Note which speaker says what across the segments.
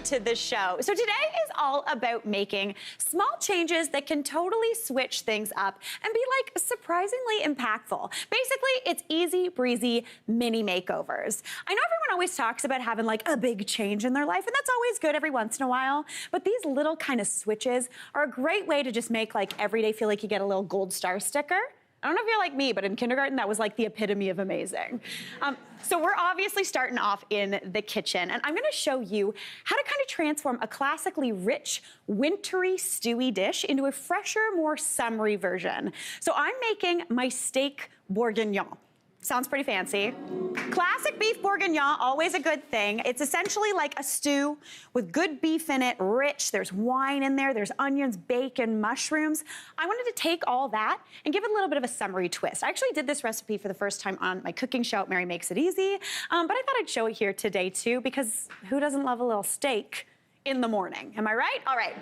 Speaker 1: to the show. So today is all about making small changes that can totally switch things up and be like surprisingly impactful. Basically, it's easy breezy mini makeovers. I know everyone always talks about having like a big change in their life, and that's always good every once in a while, but these little kind of switches are a great way to just make like every day feel like you get a little gold star sticker. I don't know if you're like me, but in kindergarten, that was like the epitome of amazing. So we're obviously starting off in the kitchen, and I'm gonna show you how to kind of transform a classically rich, wintry, stewy dish into a fresher, more summery version. So I'm making my steak bourguignon. Sounds pretty fancy. Classic beef bourguignon, always a good thing. It's essentially like a stew with good beef in it, rich. There's wine in there, there's onions, bacon, mushrooms. I wanted to take all that and give it a little bit of a summery twist. I actually did this recipe for the first time on my cooking show at Mary Makes It Easy, but I thought I'd show it here today too, because who doesn't love a little steak in the morning? Am I right? All right.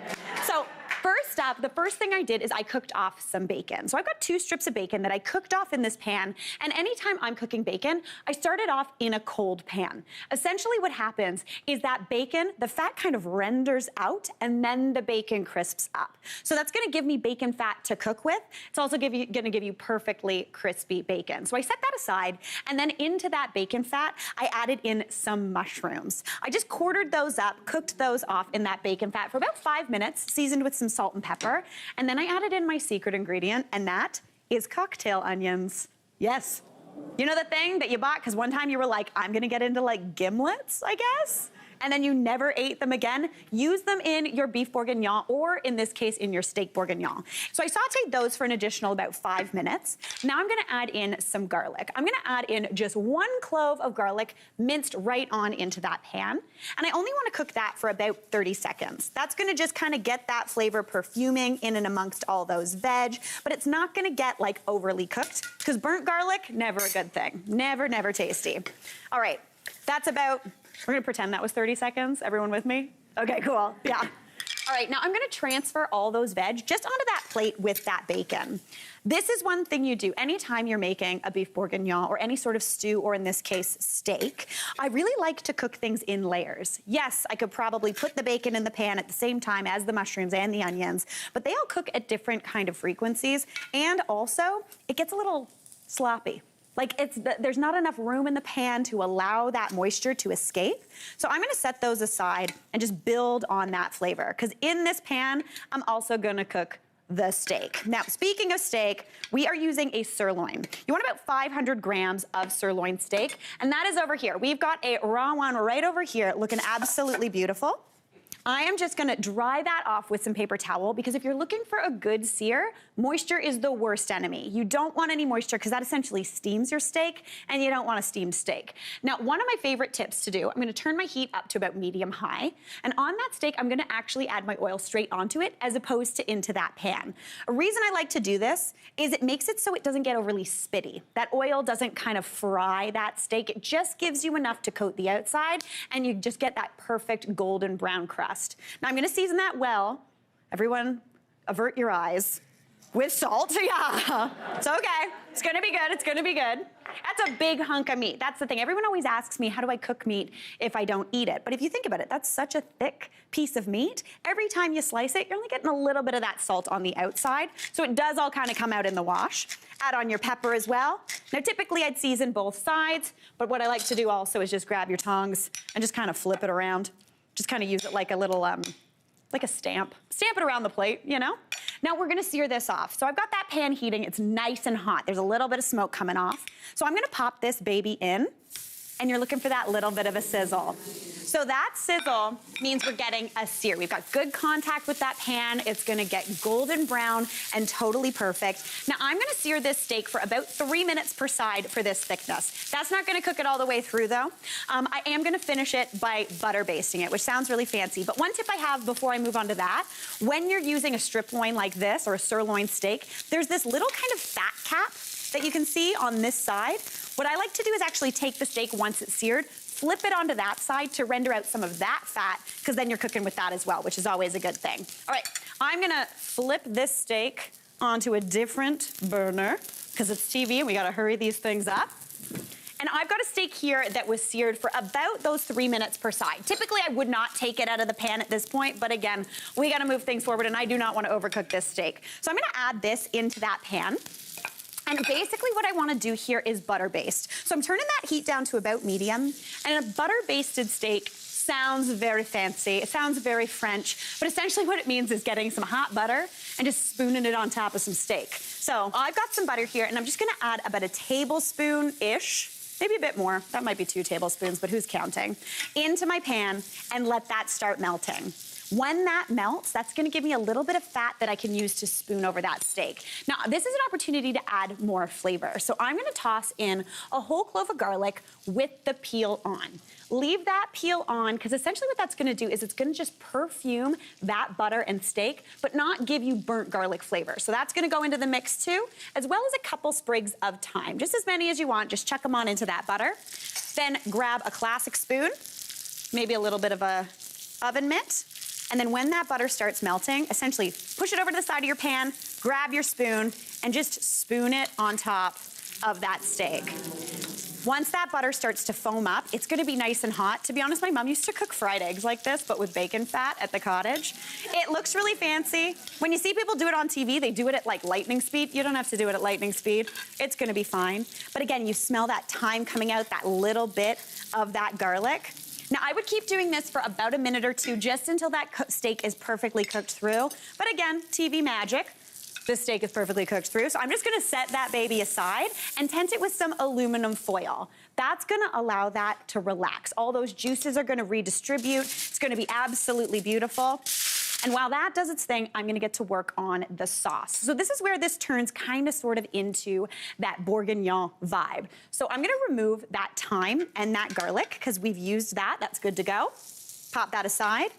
Speaker 1: So first up, the first thing I did is I cooked off some bacon. So I've got 2 strips of bacon that I cooked off in this pan. And anytime I'm cooking bacon, I start it off in a cold pan. Essentially what happens is that bacon, the fat kind of renders out and then the bacon crisps up. So that's gonna give me bacon fat to cook with. It's also gonna give you perfectly crispy bacon. So I set that aside, and then into that bacon fat, I added in some mushrooms. I just quartered those up, cooked those off in that bacon fat for about 5 minutes, seasoned with some salt and pepper. And then I added in my secret ingredient, and that is cocktail onions. Yes. You know the thing that you bought because one time you were like, I'm gonna get into like gimlets, I guess? And then you never ate them again? Use them in your beef bourguignon, or in this case, in your steak bourguignon. So I sauteed those for an additional about 5 minutes. Now I'm gonna add in some garlic. I'm gonna add in just 1 clove of garlic minced right on into that pan. And I only wanna cook that for about 30 seconds. That's gonna just kind of get that flavor perfuming in and amongst all those veg, but it's not gonna get like overly cooked, because burnt garlic, never a good thing. Never, never tasty. All right, that's about, we're gonna pretend that was 30 seconds. Everyone with me? Okay, cool, yeah. All right, now I'm gonna transfer all those veg just onto that plate with that bacon. This is one thing you do anytime you're making a beef bourguignon or any sort of stew, or in this case, steak. I really like to cook things in layers. Yes, I could probably put the bacon in the pan at the same time as the mushrooms and the onions, but they all cook at different kind of frequencies, and also, it gets a little sloppy. Like there's not enough room in the pan to allow that moisture to escape. So I'm gonna set those aside and just build on that flavor, because in this pan, I'm also gonna cook the steak. Now, speaking of steak, we are using a sirloin. You want about 500 grams of sirloin steak, and that is over here. We've got a raw one right over here, looking absolutely beautiful. I am just gonna dry that off with some paper towel, because if you're looking for a good sear, moisture is the worst enemy. You don't want any moisture, because that essentially steams your steak, and you don't want a steamed steak. Now, one of my favorite tips to do, I'm gonna turn my heat up to about medium high, and on that steak, I'm gonna actually add my oil straight onto it, as opposed to into that pan. A reason I like to do this is it makes it so it doesn't get overly spitty. That oil doesn't kind of fry that steak. It just gives you enough to coat the outside, and you just get that perfect golden brown crust. Now I'm gonna season that well. Everyone, avert your eyes. With salt, yeah. It's okay, it's gonna be good, it's gonna be good. That's a big hunk of meat. That's the thing. Everyone always asks me, how do I cook meat if I don't eat it? But if you think about it, that's such a thick piece of meat. Every time you slice it, you're only getting a little bit of that salt on the outside. So it does all kind of come out in the wash. Add on your pepper as well. Now, typically I'd season both sides, but what I like to do also is just grab your tongs and just kind of flip it around. Just kind of use it like a little, like a stamp. Stamp it around the plate, you know? Now we're gonna sear this off. So I've got that pan heating, it's nice and hot. There's a little bit of smoke coming off. So I'm gonna pop this baby in, and you're looking for that little bit of a sizzle. So that sizzle means we're getting a sear. We've got good contact with that pan. It's gonna get golden brown and totally perfect. Now I'm gonna sear this steak for about 3 minutes per side for this thickness. That's not gonna cook it all the way through though. I am gonna finish it by butter basting it, which sounds really fancy. But one tip I have before I move on to that, when you're using a strip loin like this or a sirloin steak, there's this little kind of fat cap that you can see on this side. What I like to do is actually take the steak once it's seared, flip it onto that side to render out some of that fat, because then you're cooking with that as well, which is always a good thing. All right, I'm gonna flip this steak onto a different burner, because it's TV and we gotta hurry these things up. And I've got a steak here that was seared for about those 3 minutes per side. Typically, I would not take it out of the pan at this point, but again, we gotta move things forward and I do not wanna overcook this steak. So I'm gonna add this into that pan. And basically what I wanna do here is butter based. So I'm turning that heat down to about medium, and a butter basted steak sounds very fancy, it sounds very French, but essentially what it means is getting some hot butter and just spooning it on top of some steak. So I've got some butter here, and I'm just gonna add about a tablespoon-ish, maybe a bit more, that might be 2 tablespoons, but who's counting, into my pan and let that start melting. When that melts, that's gonna give me a little bit of fat that I can use to spoon over that steak. Now, this is an opportunity to add more flavor. So I'm gonna toss in a whole clove of garlic with the peel on. Leave that peel on, because essentially what that's gonna do is it's gonna just perfume that butter and steak, but not give you burnt garlic flavor. So that's gonna go into the mix too, as well as a couple sprigs of thyme. Just as many as you want, just chuck them on into that butter. Then grab a classic spoon, maybe a little bit of a oven mitt, and then when that butter starts melting, essentially push it over to the side of your pan, grab your spoon, and just spoon it on top of that steak. Once that butter starts to foam up, it's gonna be nice and hot. To be honest, my mom used to cook fried eggs like this, but with bacon fat at the cottage. It looks really fancy. When you see people do it on TV, they do it at like lightning speed. You don't have to do it at lightning speed. It's gonna be fine. But again, you smell that thyme coming out, that little bit of that garlic. Now, I would keep doing this for about a minute or two, just until that steak is perfectly cooked through. But again, TV magic. This steak is perfectly cooked through, so I'm just gonna set that baby aside and tent it with some aluminum foil. That's gonna allow that to relax. All those juices are gonna redistribute. It's gonna be absolutely beautiful. And while that does its thing, I'm gonna get to work on the sauce. So this is where this turns kind of sort of into that bourguignon vibe. So I'm gonna remove that thyme and that garlic, because we've used that, that's good to go. Pop that aside.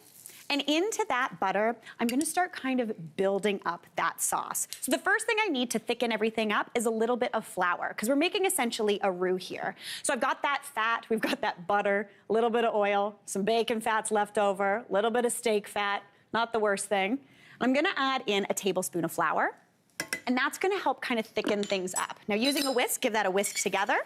Speaker 1: And into that butter, I'm gonna start kind of building up that sauce. So the first thing I need to thicken everything up is a little bit of flour, because we're making essentially a roux here. So I've got that fat, we've got that butter, a little bit of oil, some bacon fats left over, a little bit of steak fat, not the worst thing. I'm gonna add in a tablespoon of flour, and that's gonna help kind of thicken things up. Now using a whisk, give that a whisk together.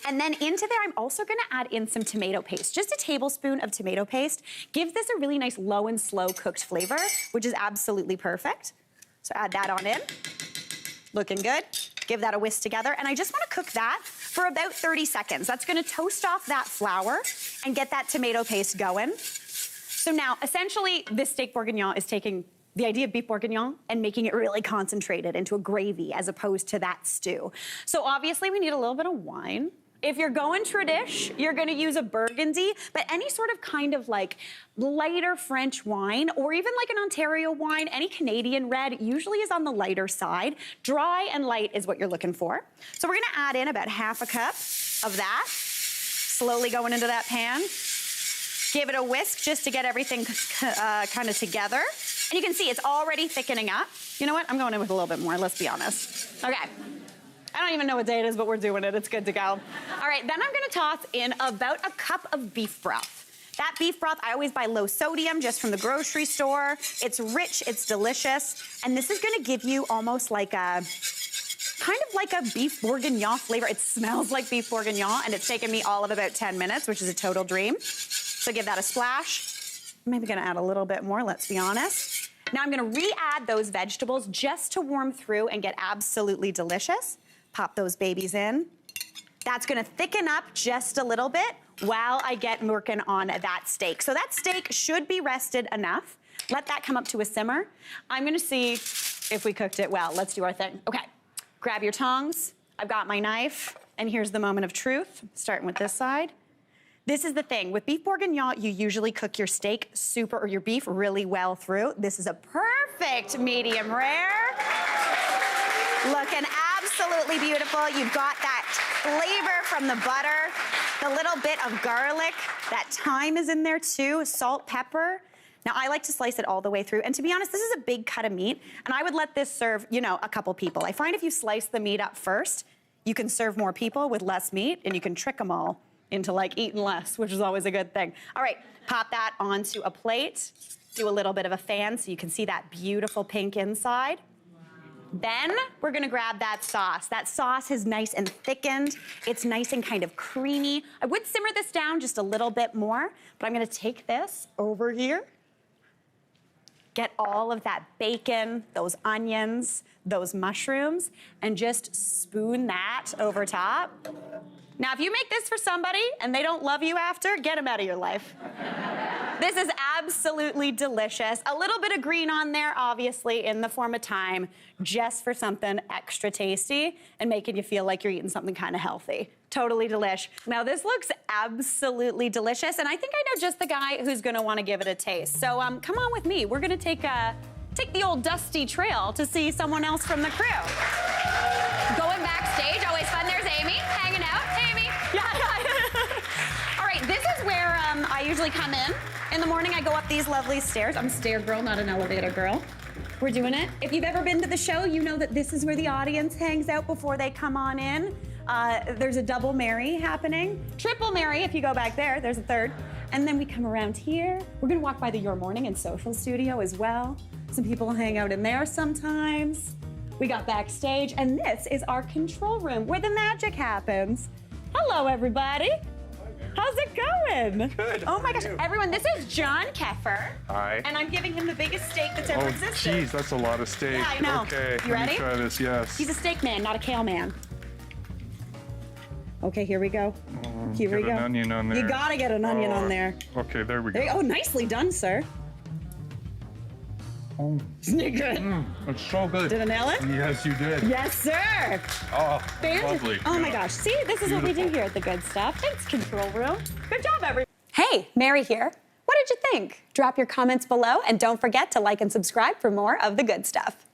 Speaker 1: And then into there, I'm also gonna add in some tomato paste. Just a tablespoon of tomato paste gives this a really nice low and slow cooked flavor, which is absolutely perfect. So add that on in. Looking good. Give that a whisk together. And I just wanna cook that for about 30 seconds. That's gonna toast off that flour and get that tomato paste going. So now, essentially, this steak bourguignon is taking the idea of beef bourguignon and making it really concentrated into a gravy as opposed to that stew. So obviously, we need a little bit of wine. If you're going tradish, you're gonna use a Burgundy, but any sort of kind of like lighter French wine, or even like an Ontario wine, any Canadian red usually is on the lighter side. Dry and light is what you're looking for. So we're gonna add in about half a cup of that, slowly going into that pan. Give it a whisk just to get everything kind of together. And you can see it's already thickening up. You know what? I'm going in with a little bit more, let's be honest. Okay. I don't even know what day it is, but we're doing it. It's good to go. All right, then I'm gonna toss in about a cup of beef broth. That beef broth, I always buy low sodium just from the grocery store. It's rich, it's delicious. And this is gonna give you almost like a, kind of like a beef bourguignon flavor. It smells like beef bourguignon, and it's taken me all of about 10 minutes, which is a total dream. So give that a splash. I'm maybe gonna add a little bit more, let's be honest. Now I'm gonna re-add those vegetables just to warm through and get absolutely delicious. Pop those babies in. That's gonna thicken up just a little bit while I get working on that steak. So that steak should be rested enough. Let that come up to a simmer. I'm gonna see if we cooked it well. Let's do our thing. Okay, grab your tongs. I've got my knife, and here's the moment of truth, starting with this side. This is the thing, with beef bourguignon, you usually cook your steak or your beef really well through. This is a perfect medium rare. Looking absolutely beautiful. You've got that flavor from the butter, the little bit of garlic, that thyme is in there too, salt, pepper. Now, I like to slice it all the way through. And to be honest, this is a big cut of meat, and I would let this serve, you know, a couple people. I find if you slice the meat up first, you can serve more people with less meat, and you can trick them all into like eating less, which is always a good thing. All right, pop that onto a plate. Do a little bit of a fan so you can see that beautiful pink inside. Then we're gonna grab that sauce. That sauce is nice and thickened. It's nice and kind of creamy. I would simmer this down just a little bit more, but I'm gonna take this over here, get all of that bacon, those onions, those mushrooms, and just spoon that over top. Now, if you make this for somebody and they don't love you after, get them out of your life. This is absolutely delicious. A little bit of green on there, obviously, in the form of thyme, just for something extra tasty and making you feel like you're eating something kind of healthy. Totally delish. Now, this looks absolutely delicious, and I think I know just the guy who's gonna wanna give it a taste. So come on with me. We're gonna take the old dusty trail to see someone else from the crew. Going backstage, always fun. There's Amy, hanging out. Hey, Amy. Yeah. All right, this is where I usually come in. In the morning, I go up these lovely stairs. I'm a stair girl, not an elevator girl. We're doing it. If you've ever been to the show, you know that this is where the audience hangs out before they come on in. There's a double Mary happening. Triple Mary, if you go back there, there's a third. And then we come around here. We're gonna walk by the Your Morning and Social studio as well. Some people hang out in there sometimes. We got backstage, and this is our control room where the magic happens. Hello, everybody. How's it going?
Speaker 2: Good.
Speaker 1: Oh my gosh, everyone, this is John Keffer.
Speaker 2: Hi.
Speaker 1: And I'm giving him the biggest steak that's ever existed.
Speaker 2: Oh, geez, that's a lot of steak.
Speaker 1: Yeah, I know.
Speaker 2: Okay,
Speaker 1: You
Speaker 2: let
Speaker 1: ready?
Speaker 2: me try this, yes.
Speaker 1: He's a steak man, not a kale man. Okay, here we go. Here we
Speaker 2: Get
Speaker 1: go.
Speaker 2: an onion on there.
Speaker 1: You gotta get an onion on there.
Speaker 2: Okay, there we go.
Speaker 1: Oh, nicely done, sir.
Speaker 2: Oh,
Speaker 1: Good.
Speaker 2: it's so good.
Speaker 1: Did I nail it?
Speaker 2: Yes, you did.
Speaker 1: Yes, sir.
Speaker 2: Oh,
Speaker 1: Fantastic.
Speaker 2: lovely.
Speaker 1: Oh my
Speaker 2: Yeah.
Speaker 1: gosh. See, this is what we do
Speaker 2: Beautiful.
Speaker 1: here at The Good Stuff. Thanks, Control Room. Good job, everyone. Hey, Mary here. What did you think? Drop your comments below, and don't forget to like and subscribe for more of The Good Stuff.